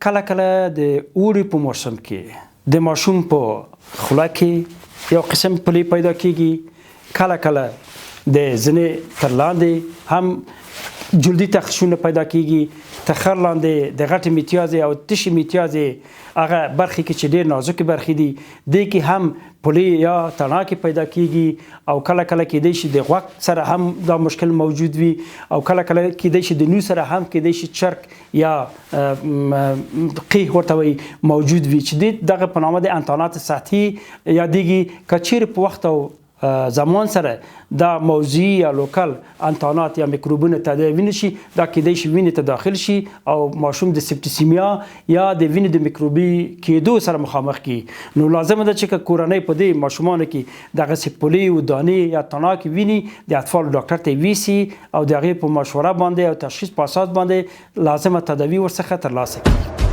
کله کله د اوړي په موسم کې د ماشوم په خوله کې یو قسم پلی پیدا کیږي، کله کله د زنې تر لاندې هم جلدي تخشونه پیدا کیږي، تخر لاندې د غټې میتیازې او تشې میتیازې هغه برخې کې چې ډېر نازکې برخې دي دې کې هم پلی یا تڼاکې پیدا کیږي، او کله کله کیدای شي د غوږ سره هم دا مشکل موجود وي، او کله کله کیدای شي د نو سره هم کیدای شي چرک یا قیح ورته وایي موجود وي چې دغه په نامه د انتانات سطحي یادیږي. که چیرې په وخت او زمان سره دا موضوعي یا لوکل انتانات یا میکروبونه تداوی نشي، دا کیدای شي وینې ته داخل شي او ماشوم د سپټیسیمیا یا د وینې د میکروبي کېدو سره مخامخ کی. نو لازمه ده چې کورنۍ په دې ماشومانو کې دغسې پلی و دانې یا تڼاکې ویني د اطفالو ډاکټر ته ویسي او د هغې په مشوره باندې او تشخیص په اساس باندې لازمه تداوی ورڅخه ترلاسه کړي.